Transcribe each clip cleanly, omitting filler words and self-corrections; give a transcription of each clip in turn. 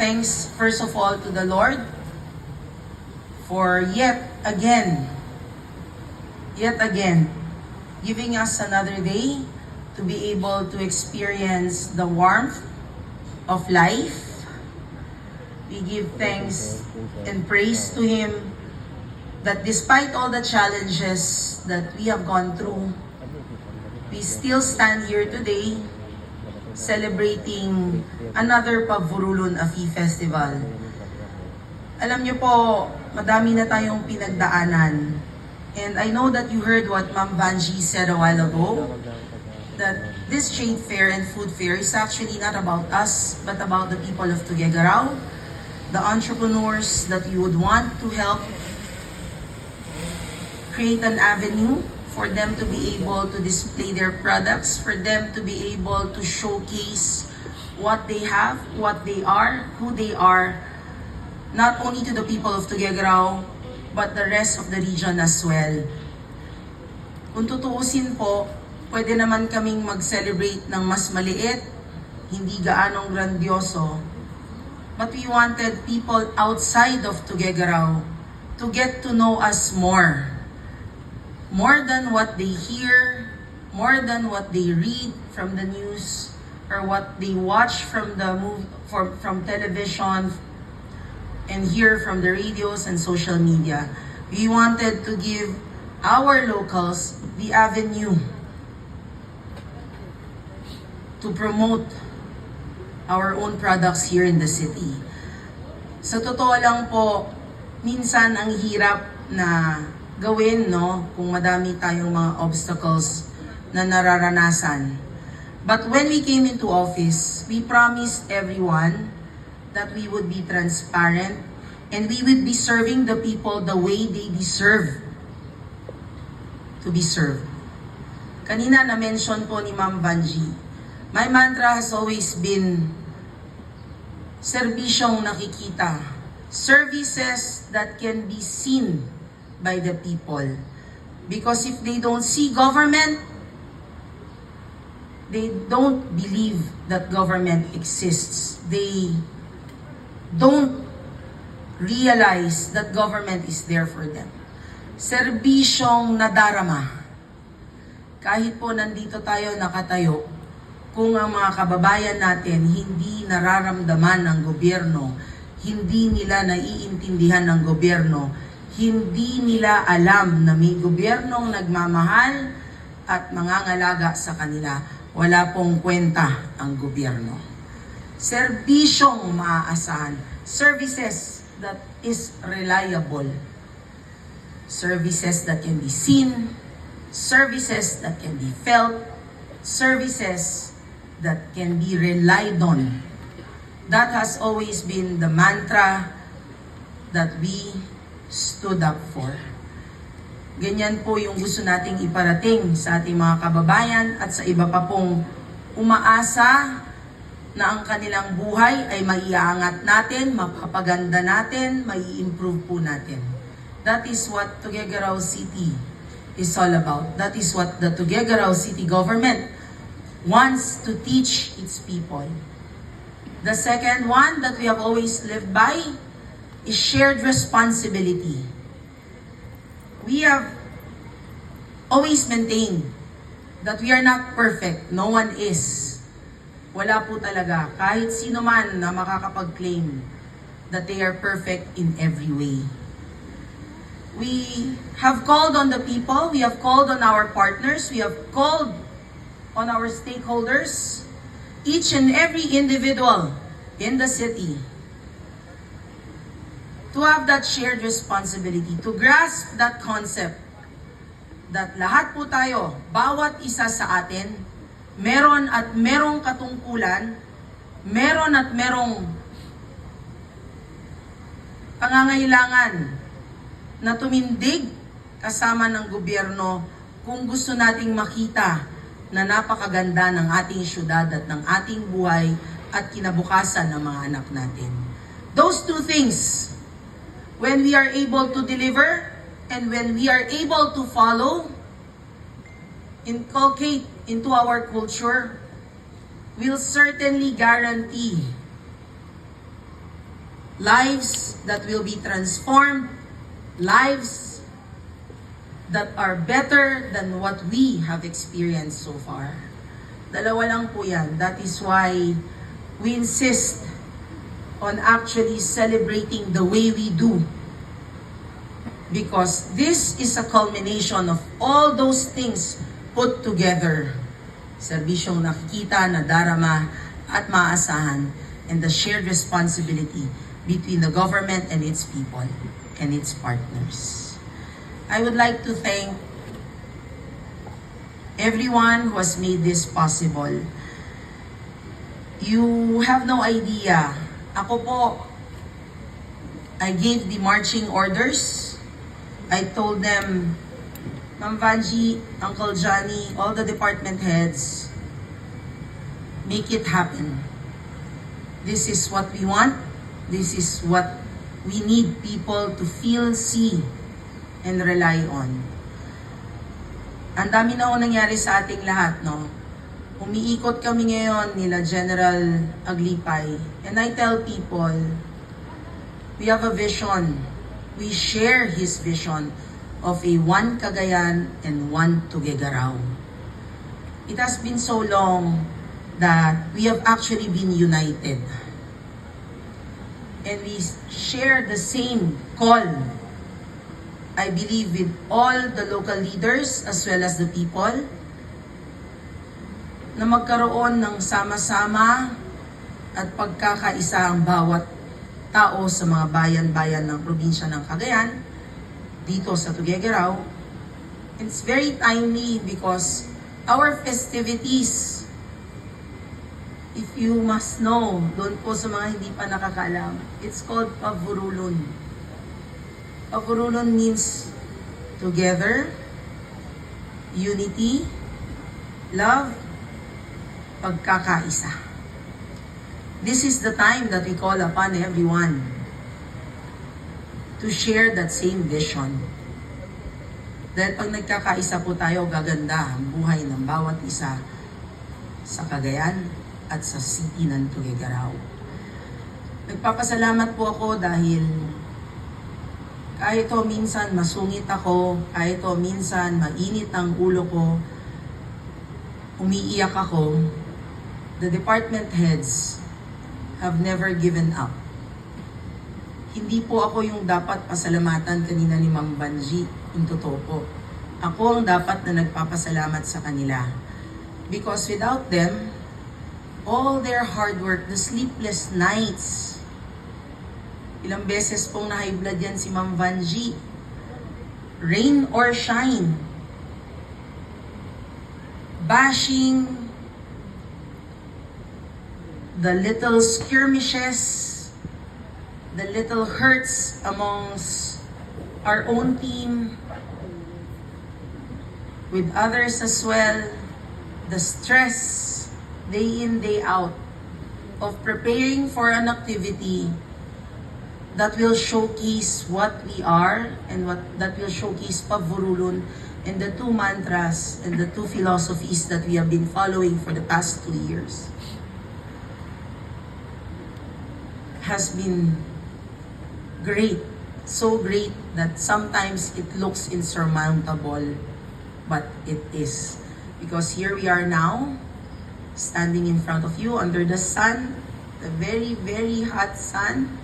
thanks first of all to the Lord for yet again, giving us another day to be able to experience the warmth of life. We give thanks and praise to Him that despite all the challenges that we have gone through, we still stand here today celebrating another Pavurulun Afi Festival. Alam niyo po, madami na tayong pinagdaanan. And I know that you heard what Ma'am Vanji said a while ago, that this trade fair and food fair is actually not about us, but about the people of Tuguegarao, the entrepreneurs that you would want to help create an avenue for them to be able to display their products, for them to be able to showcase what they have, what they are, who they are, not only to the people of Tuguegarao, but the rest of the region as well. Kung tutuusin po, pwede naman kaming mag-celebrate ng mas maliit, hindi gaanong grandioso, but we wanted people outside of Tuguegarao to get to know us more. More than what they hear, more than what they read from the news, or what they watch from the from television, and hear from the radios and social media. We wanted to give our locals the avenue to promote our own products here in the city. Sa totoo lang po, minsan ang hirap na gawin, no, kung madami tayong mga obstacles na nararanasan. But when we came into office, we promised everyone that we would be transparent and we would be serving the people the way they deserve to be served. Kanina na-mention po ni Ma'am Vanji, my mantra has always been serbisyong nakikita, services that can be seen by the people. Because if they don't see government, they don't believe that government exists. They don't realize that government is there for them. Serbisyong nadarama. Kahit po nandito tayo nakatayo, kung ang mga kababayan natin hindi nararamdaman ng gobyerno, hindi nila naiintindihan ng gobyerno, hindi nila alam na may gobyernong nagmamahal at mangangalaga sa kanila, wala pong kwenta ang gobyerno. Serbisyong maaasahan, services that is reliable, services that can be seen, services that can be felt, services that can be relied on. That has always been the mantra that we stood up for. Ganyan po yung gusto nating iparating sa ating mga kababayan at sa iba pa pong umaasa na ang kanilang buhay ay maiaangat natin, mapapaganda natin, mai-improve po natin. That is what Tuguegarao City is all about. That is what the Tuguegarao City government wants to teach its people. The second one that we have always lived by is shared responsibility. We have always maintained that we are not perfect. No one is. Wala po talaga. Kahit sino man na makakapag-claim that they are perfect in every way. We have called on the people, we have called on our partners, we have called on our stakeholders, each and every individual in the city, to have that shared responsibility, to grasp that concept that lahat po tayo, bawat isa sa atin, meron at merong katungkulan, meron at merong pangangailangan na tumindig kasama ng gobyerno kung gusto nating makita na napakaganda ng ating syudad at ng ating buhay at kinabukasan ng mga anak natin. Those two things, when we are able to deliver and when we are able to follow, inculcate into our culture, will certainly guarantee lives that will be transformed, lives that are better than what we have experienced so far. Dalawa lang po yan. That is why we insist on actually celebrating the way we do. Because this is a culmination of all those things put together. Serbisyong nakikita, nadarama, at maasahan, and the shared responsibility between the government and its people and its partners. I would like to thank everyone who has made this possible. You have no idea. Ako po, I gave the marching orders. I told them, Ma'am Vanji, Uncle Johnny, all the department heads, make it happen. This is what we want. This is what we need people to feel, see, and rely on. Ang dami na nangyari sa ating lahat, no? Umiikot kami ngayon nila General Aglipay. And I tell people, we have a vision. We share his vision of a one Cagayan and one Tuguegarao. It has been so long that we have actually been united. And we share the same call, I believe, with all the local leaders as well as the people, na magkaroon ng sama-sama at pagkakaisa ang bawat tao sa mga bayan-bayan ng probinsya ng Cagayan, dito sa Tuguegarao. It's very timely because our festivities, if you must know, doon po sa mga hindi pa nakakaalam, it's called Pavurulun. Pavurulun means together, unity, love, pagkakaisa. This is the time that we call upon everyone to share that same vision. Dahil pag nagkakaisa po tayo, gaganda ang buhay ng bawat isa sa Cagayan at sa city ng Tuguegarao. Nagpapasalamat po ako dahil kahit o minsan masungit ako, kahit o minsan mainit ang ulo ko, umiiyak ako, the department heads have never given up. Hindi po ako yung dapat pasalamatan kanina ni Ma'am Vanji, yung totoo po. Ako ang dapat na nagpapasalamat sa kanila. Because without them, all their hard work, the sleepless nights, ilang beses pong na-high blood yan si Ma'am Vanji, rain or shine, bashing, the little skirmishes, the little hurts amongst our own team, with others as well, the stress day in, day out of preparing for an activity that will showcase what we are and what that will showcase Pavurulun and the two mantras and the two philosophies that we have been following for the past 2 years. Has been great, so great that sometimes it looks insurmountable, but it is. Because here we are now, standing in front of you under the sun, the very, very hot sun,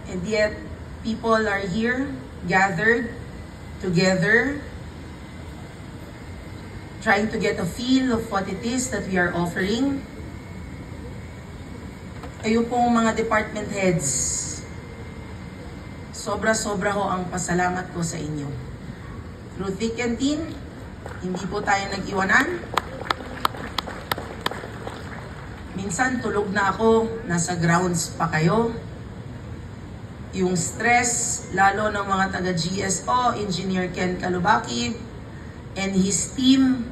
and yet people are here, gathered together, trying to get a feel of what it is that we are offering. Kayo pong mga department heads, sobra-sobra ho ang pasalamat ko sa inyo. Through thick and thin, hindi po tayo nag-iwanan. Minsan tulog na ako, nasa grounds pa kayo. Yung stress, lalo ng mga taga-GSO, Engineer Ken Calubaki, and his team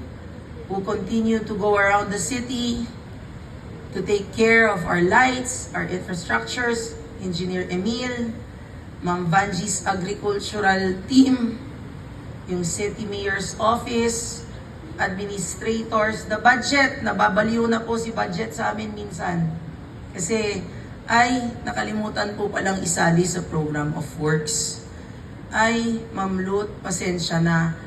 who continue to go around the city to take care of our lights, our infrastructures, Engineer Emil, Ma'am Vanji's agricultural team, yung City Mayor's Office, administrators, the budget, nababaliw na po si budget sa amin minsan. Kasi ay nakalimutan po palang isali sa program of works. Ay, Ma'am Lut, pasensya na,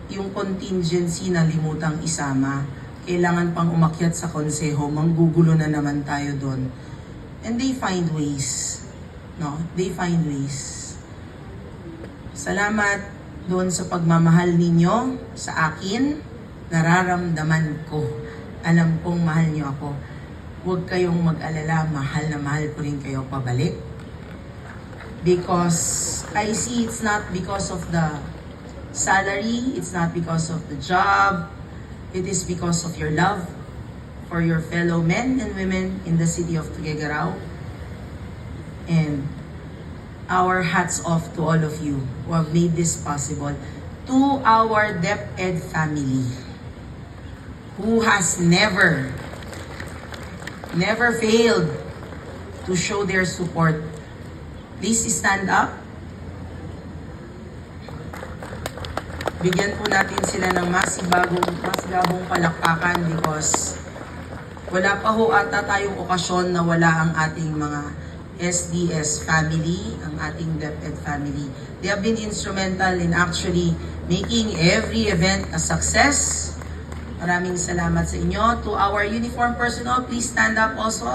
yung contingency na limutang isama. Kailangan pang umakyat sa konseho, manggugulo na naman tayo doon. And they find ways. No? They find ways. Salamat doon sa pagmamahal ninyo sa akin. Nararamdaman ko. Alam kong mahal niyo ako. Huwag kayong mag-alala, mahal na mahal ko rin kayo pabalik. Because I see it's not because of the salary, it's not because of the job, it is because of your love for your fellow men and women in the city of Tuguegarao. And our hats off to all of you who have made this possible. To our DepEd family, who has never failed to show their support. Please stand up. Bigyan po natin sila ng masigabong palakpakan because wala pa ho ata tayong okasyon na wala ang ating mga SDS family, ang ating DepEd family. They have been instrumental in actually making every event a success. Maraming salamat sa inyo. To our uniform personnel, please stand up also.